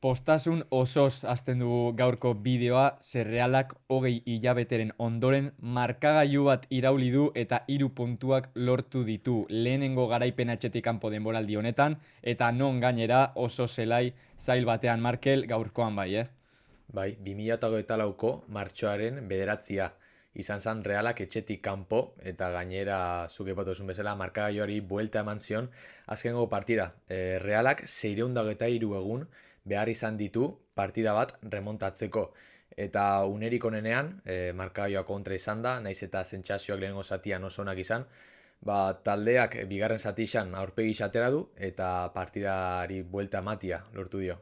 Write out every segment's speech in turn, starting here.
Postasun osoz hasten dugu gaurko bideoa, Realak 20 hilabeteren ondoren markagailu bat irauli du eta 3 puntuak lortu ditu. Lehenengo garaipen atzetik kanpo denboraldi honetan, eta non gainera oso zelai zail batean Markel gaurkoan bai, Bai, 2024ko martxoaren bederatzia izan zen Realak etxetik kanpo eta gainera zuk aipatuzun bezala markagailuari buelta eman zion azkengo partida. Realak 623 egun behar izan ditu partida bat remontatzeko eta unerik onenean markagailua kontra izan da, naiz eta sentsazioak lehenengo zatian oso onak izan, taldeak bigarren zatixan aurpegi atera du eta partidari buelta ematia lortu dio.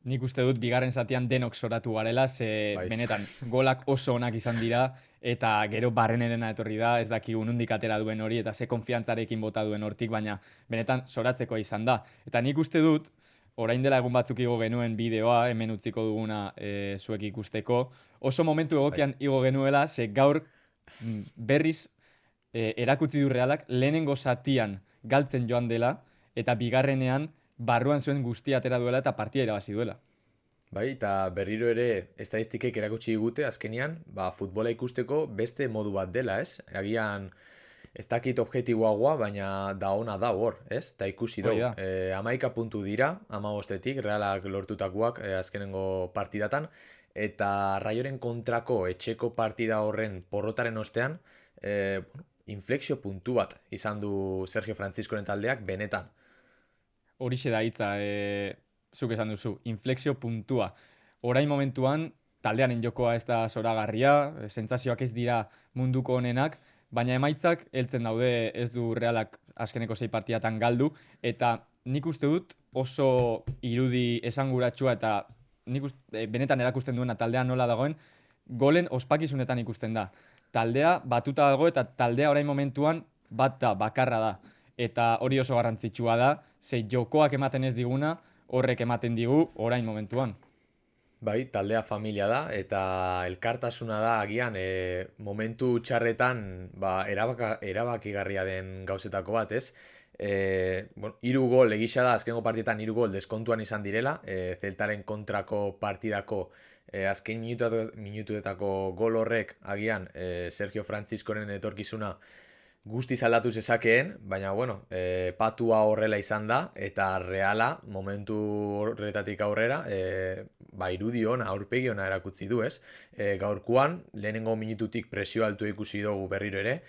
Nik uste dut bigarren zatian denok zoratu garela, ze Bai. benetan golak oso onak izan dira, eta gero barrenerena etorri da, ez dakigu nondik atera duen hori, eta ze konfiantzarekin bota duen hortik, baina benetan zoratzeko izan da. Eta nik uste dut, orain dela egun batzuk igo genuen bideoa, hemen utziko duguna zuek ikusteko, oso momentu Bai. egokian igo genuela, ze gaur berriz erakutsi du Realak lehenengo zatian galtzen joan dela, eta bigarrenean barruan zuen guztia atera duela eta partida irabazi duela. Bai, eta berriro ere estadistikek erakutsi digute azkenean, futbola ikusteko beste modu bat dela, ez? Agian ez dakit objektiboagoa, baina da ona da hor, ez? Ta ikusi Hori dugu. da. 11 puntu dira, 15etik, Realak lortutakoak azkenengo partidatan, eta Raioren kontrako etxeko partida horren porrotaren ostean, inflexio puntu bat izan du Sergio Franciscoren taldeak benetan. Horixe da hitza, zuk esan duzu, inflexio puntua. Orain momentuan, taldearen jokoa ez da zoragarria, sentsazioak ez dira munduko honenak, baina emaitzak heltzen daude, ez du Realak azkeneko 6 partidatan galdu, eta nik uste dut oso irudi esanguratsua eta benetan erakusten duena taldea nola dagoen, golen ospakizunetan ikusten da. Taldea batuta dago eta taldea orain momentuan bat da, bakarra da. Eta hori oso garrantzitsua da, ze jokoak ematen ez diguna, horrek ematen digu orain momentuan. Bai, taldea familia da eta elkartasuna da agian momentu txarretan erabakigarria den gauzetako bat, ez? Bueno, 3 gol egisa da azkengo partietan 3 gol deskontuan izan direla, Zeltaren kontrako partidako azken minutuetako gol horrek agian Sergio Franciscoren etorkizuna guztiz aldatu zezakeen, baina bueno, patua horrela izan da, eta Reala momentu horretatik aurrera, irudi ona, aurpegi ona erakutsi du, ez? Gaurkoan, lehenengo minututik presio altu ikusi dugu berriro ere,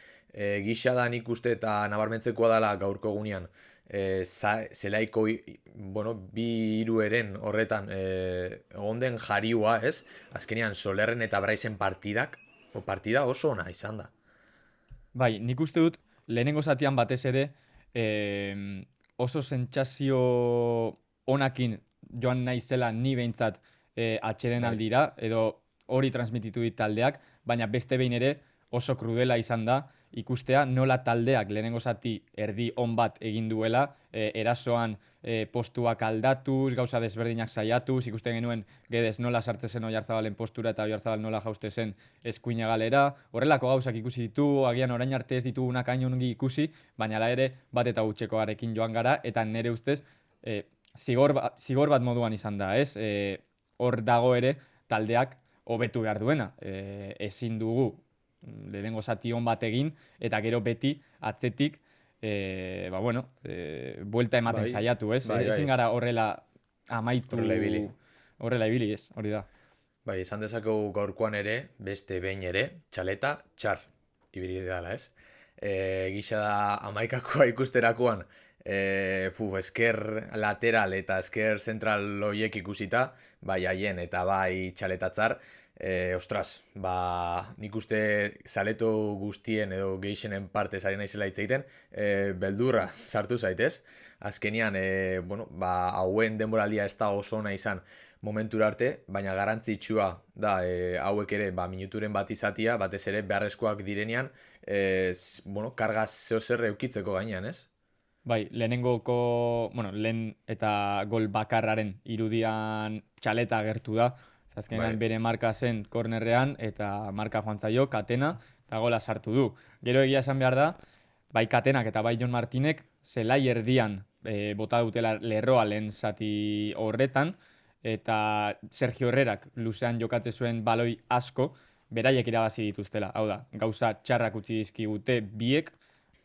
gisa da nik uste eta nabarmentzekoa dela gaurko gunean, zelaiko, bueno, bi hirueren horretan egon den jariua, ez? Azkenean Solerren eta Braizen partida oso ona izan da. Bai, nik uste dut lehenengo zatian batez ere oso sentsazio onakin joan naizela ni behintzat atxeden Bai. aldira, edo hori transmititu dit taldeak, baina beste behin ere oso krudela izan da ikustea nola taldeak lehenengo zati erdi on bat egin duela, erasoan postuak aldatuz, gauza desberdinak saiatuz, ikusten genuen Guedes nola sartzen zen Oyarzabalen postura eta Oyarzabal nola jauste zen eskuina galera, horrelako gauzak ikusi ditugu, agian orain arte ez ditugunak hain ongi ikusi, baina hala ere bat eta gutxekoarekin joan gara, eta nire ustez zigor bat moduan izan da, ez? Hor dago ere taldeak hobetu behar duena. Ezin dugu lehenengo zati on bat egin, eta gero beti atzetik buelta ematen Bai, saiatu, ez? bai, bai. Ezin gara horrela amaitu, Horrela ibili. horrela ibili, ez? Hori da. Bai, esan dezakegu gaurkoan ere, beste behin ere, txaleta txar ibili dela, ez? Gisa da 11koa ikusterakoan, esker lateral eta esker zentral loiek ikusita, bai haien eta bai txaletatzar, ostras, nik uste zaleto guztien edo geixenen parte zari naizela hitz egiten, beldurra sartu zaitez. Azkenean, hauen denboraldia ez da oso ona izan momentura arte, baina garrantzitsua da hauek ere minuturen bat izatia, batez ere beharrezkoak direnean, karga zeo zer eukitzeko gainean, ez? Bai, lehen eta gol bakarraren irudian txaleta agertu da. Azkenean Bai, bere marka zen kornerrean eta marka joan zaio, Katena, eta gola sartu du. Gero egia esan behar da, bai Katenak eta bai Jon Martinek zelai erdian bota dutela lerroa lehen zati horretan, eta Sergio Herrerak luzean jokatze zuen baloi asko, beraiek irabazi dituztela. Hau da, gauza txarrak utzi dizkigute biek,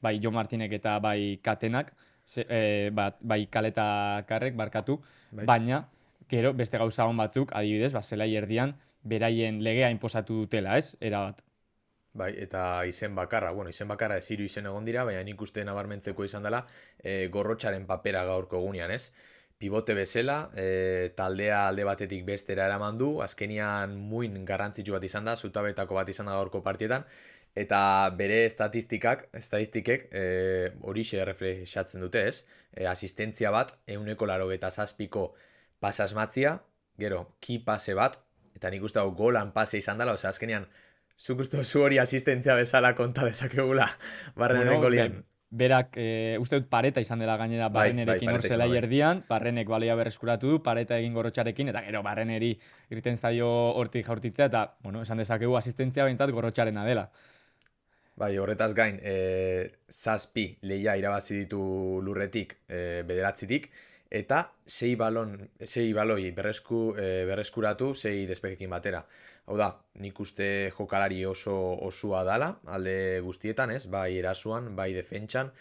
bai Jo Martinek eta bai Katenak, bai Kaleta Karrek barkatu, Bai. baina gero beste gauza on batzuk, adibidez, zelai erdian beraien legea inposatu dutela, ez? Erabat. Bai, eta izen bakarra, bueno, izen bakarra ez hiru izen egon dira, baina nik uste nabarmentzeko izan dela Gorrotxaren papera gaurko egunean, ez? Pivote bezala, taldea alde batetik bestera eraman du, azkenian muin garrantzitsu bat izan da, zutabetako bat izan da gaurko partietan, eta bere estatistikek horixe erreflexatzen dute, ez? Asistentzia bat, 187ko pasasmatzia, gero, ki pase bat, eta nik uste hau golan pase izan dela, osea, azkenean, zuk uste zu hori asistentzia bezala konta dezakegula, Barreneren golian. Berak, uste dut pareta izan dela gainera Barrenerekin hor Pareta zelai izan da, bai. erdian, Barrenek baloia berreskuratu du, pareta egin Gorrotxarekin, eta gero Barreneri irten zaio hortik jaurtitzea, eta, bueno, esan dezakegu asistentzia behintzat Gorrotxarena dela. Bai, horretaz gain, zazpi lehia irabazi ditu lurretik, bederatzitik, eta sei baloi berreskuratu, sei despejekin batera. Hau da, nik uste jokalari oso osua dala, alde guztietan, ez? Bai erasuan, bai defentsan,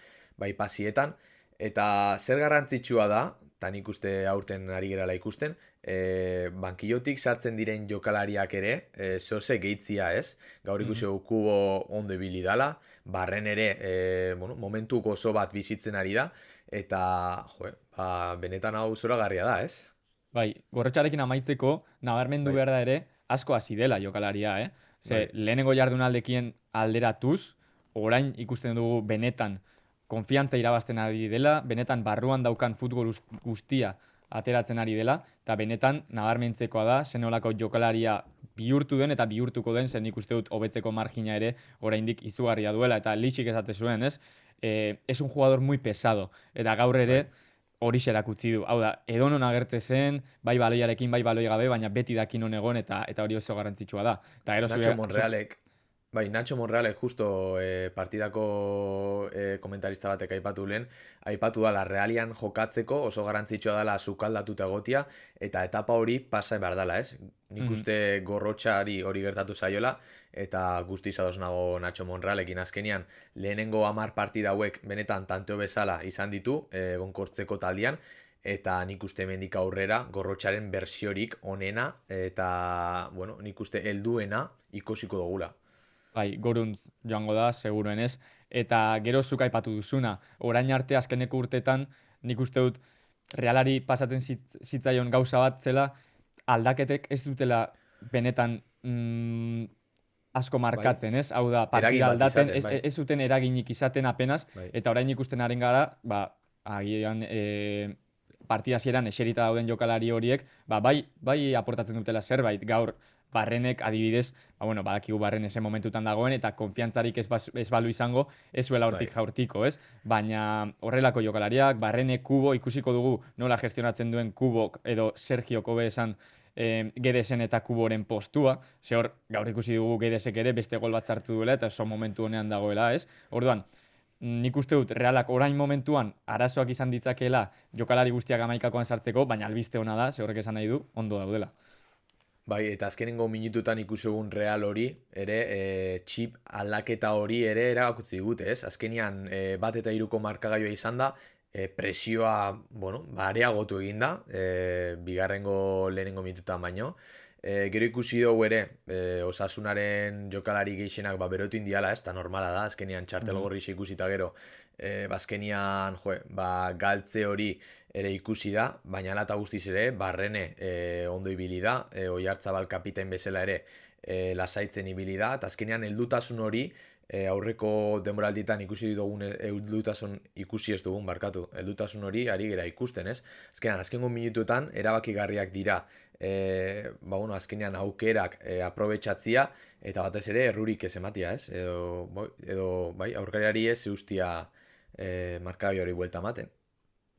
bai pasietan, eta zer garrantzitsua da, eta nik uste aurten ari gerala ikusten, bankillotik sartzen diren jokalariak ere, zoze gehitzia, ez? Gaur ikusi Kubo ondo ibili dala, Barren ere, momentu gozo bat bizitzen ari da, eta, benetan hau zoragarria da, ez? Bai, Gorrotxarekin amaitzeko, nabarmendu Bai. behar da ere, asko hasi dela jokalaria, eh? Ze, Bai. lehenengo jardunaldekien alderatuz, orain ikusten dugu benetan konfiantza irabazten ari dela, benetan barruan daukan futbol guztia ateratzen ari dela, eta benetan nabarmentzekoa da, zenolako jokalaria bihurtu den eta bihurtuko den, zen ikuste dut hobetzeko margina ere oraindik izugarria duela, eta lixik esate zuen, ez? Es un jugador muy pesado, eta gaur ere, Bai. horixe erakutsi du. Hau da, edonon agertze zen, bai baloiarekin, bai baloi gabe, baina beti daki non egon eta hori oso garrantzitsua da. Eta gero Nacho Monrealek justo partidako komentarista batek aipatu lehen, aipatu dala Realian jokatzeko oso garrantzitsua dela sukaldatuta egotia, eta etapa hori pasa behar dela, ez? Nik uste Gorrotxari hori gertatu zaiola, eta guztiz ados nago Nacho Monrealekin azkenian lehenengo 10 partida hauek benetan tanteo bezala izan ditu, gonkortzeko taldian, eta nik uste hemendik aurrera Gorrotxaren bersiorik onena, eta, bueno, nik uste helduena ikusiko dugula. Bai, goruntz joango da, seguruenez. Eta gero zuk aipatu duzuna, orain arte azkeneko urtetan, nik uste dut Realari pasatzen zitzaion gauza bat zela, aldaketek ez dutela benetan asko markatzen, ez? Hau da, partida aldaten, ez zuten eraginik izaten apenas, eta orain ikusten haren gara, agian partida hasieran eserita dauden jokalari horiek, bai aportatzen dutela zerbait, gaur Barrenek adibidez, badakigu Barren ese momentutan dagoen, eta konfiantzarik ez balu izango, ez zuela hortik jaurtiko, ez? Baina horrelako jokalariak, Barrenek, Kubo, ikusiko dugu nola gestionatzen duen Kubok edo Sergio Kobe esan Gedesen eta Kuboren postua, ze hor gaur ikusi dugu Gedesek ere beste gol bat sartu duela, eta oso momentu honean dagoela, ez? Orduan, nik uste dut Realak orain momentuan arazoak izan ditzakeela jokalari guztiak 11koan sartzeko, baina albiste ona da, ze horrek esan nahi du, ondo daudela. Bai, eta azkenengo minututan ikusi egun Real hori, ere, txip aldaketa hori ere erakutsi digute, ez? Azkenian bat eta 3ko markagailua izan da, presioa, areagotu egin da, bigarrengo lehenengo minututan baino. Gero ikusi dugu ere, Osasunaren jokalari gehienak berotu indiala, ez da normala da, azkenian txartel gorrixe ikusita gero, azkenian galtze hori ere ikusi da, baina ala eta guztiz ere, Barrene ondo ibili da, Oiartzabal kapitain bezala ere lasaitzen ibili da, eta azkenean heldutasun hori, aurreko denboralditan ikusi dugun heldutasun hori ari gera ikusten, ez? Azkengo minutuetan erabakigarriak dira, azkenean aukerak aprobetxatzia, eta batez ere errurik ez ematia, ez? Edo aurkariari ez zeustia markagai hori buelta ematen.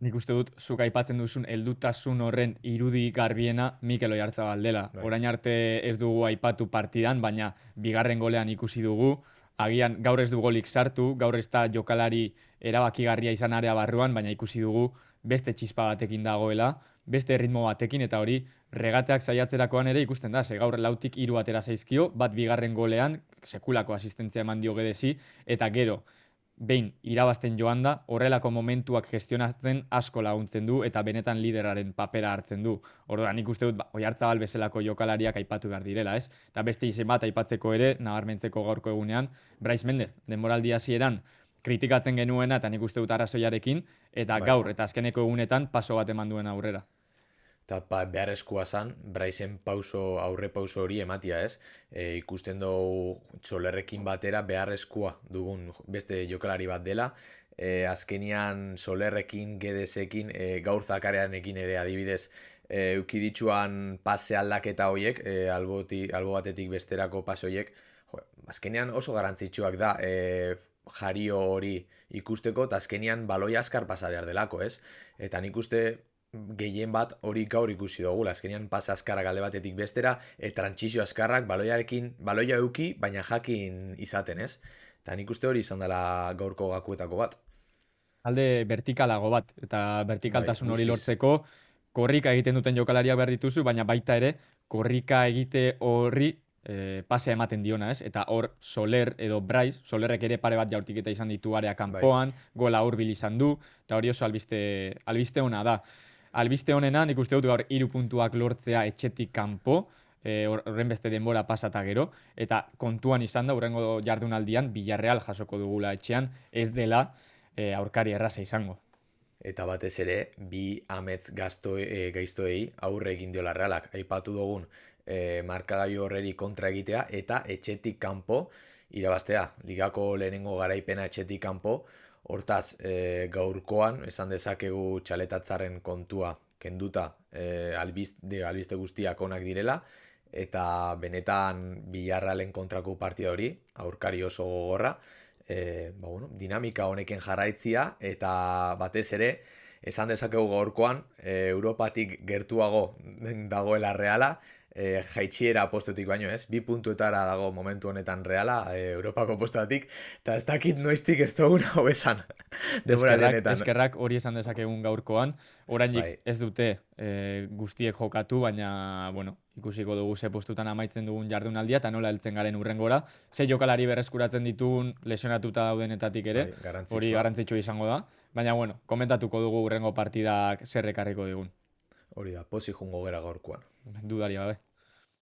Nik uste dut, zuk aipatzen duzun heldutasun horren irudi garbiena Mikel Oiartzabal dela. Orain arte ez dugu aipatu partidan, baina bigarren golean ikusi dugu, agian gaur ez du golik sartu, gaur ez da jokalari erabakigarria izan area barruan, baina ikusi dugu beste txispa batekin dagoela, beste ritmo batekin, eta hori regateak saiatzerakoan ere ikusten da, ze gaur lautik 3 atera zaizkio, bat bigarren golean, sekulako asistentzia eman dio Gedesi, eta gero, behin irabazten joan da, horrelako momentuak gestionatzen asko laguntzen du eta benetan lideraren papera hartzen du. Orduan nik uste dut Oyarzabal bezalako jokalariak aipatu behar direla, ez? Eta beste izen bat aipatzeko ere, nabarmentzeko gaurko egunean, Brais Mendez, denboraldi hasieran kritikatzen genuena eta nik uste dut arrazoiarekin, eta Bai. gaur eta azkeneko egunetan paso bat eman duen aurrera. Eta beharrezkoa zan, Braisen aurre pauso hori ematia, ez? Ikusten dugu Solerrekin batera beharrezkoa dugun beste jokalari bat dela. Azkenian Solerrekin, Guedesekin, gaur Zakareanekin ere adibidez, euki dituan pase aldaketa horiek, albo batetik besterako pase horiek, azkenean oso garrantzitsuak da jario hori ikusteko, eta azkenean baloi askar pasa behar delako, ez? Eta nik uste gehien bat hori gaur ikusi dugu, azkenean pase askarrak alde batetik bestera, trantsizio askarrak baloia euki, baina jakin izaten, ez? Eta nik uste hori izan dela gaurko gakuetako bat. Alde vertikalago bat, eta vertikaltasun hori guztiz. lortzeko korrika egiten duten jokalariak behar dituzu, baina baita ere korrika egite horri pasea ematen diona, ez? Eta hor Soler edo Brais, Solerrek ere pare bat jaurtiketa izan ditu area kanpoan, gola hurbil izan du, eta hori oso albiste ona da. Albiste honena, nik uste dut gaur 3 puntuak lortzea etxetik kanpo, horren beste denbora pasata gero, eta kontuan izan da, hurrengo jardunaldian, Villarreal jasoko dugula etxean, ez dela aurkari erraza izango. Eta batez ere, bi amets gaiztoei aurre egin diola Realak. Aipatu dugun markagailu horreri kontra egitea eta etxetik kanpo irabaztea. Ligako lehenengo garaipena etxetik kanpo, hortaz gaurkoan esan dezakegu txaletatzaren kontua kenduta albiste guztiak onak direla, eta benetan Villarrealen kontrako partida hori, aurkari oso gogorra, dinamika honekin jarraitzia, eta batez ere, esan dezakegu gaurkoan, Europatik gertuago dagoela Reala, jaitsiera postutik baino, ez? 2 puntuetara dago momentu honetan Reala, Europako postuatik, eta ez dakit noiztik ez dugun hau esan. Eskerrak hori esan dezakegun gaurkoan, oraindik ez dute guztiek jokatu, baina, bueno, ikusiko dugu ze postutan amaitzen dugun jardunaldia, eta nola heltzen garen urrengora, ze jokalari berreskuratzen ditugun lesionatuta daudenetatik ere, hori garrantzitsua izango da, baina, bueno, komentatuko dugu urrengo partidak zer ekarriko digun. Hori da, pozik jungo gera gaurkoan. Dudaria gabe.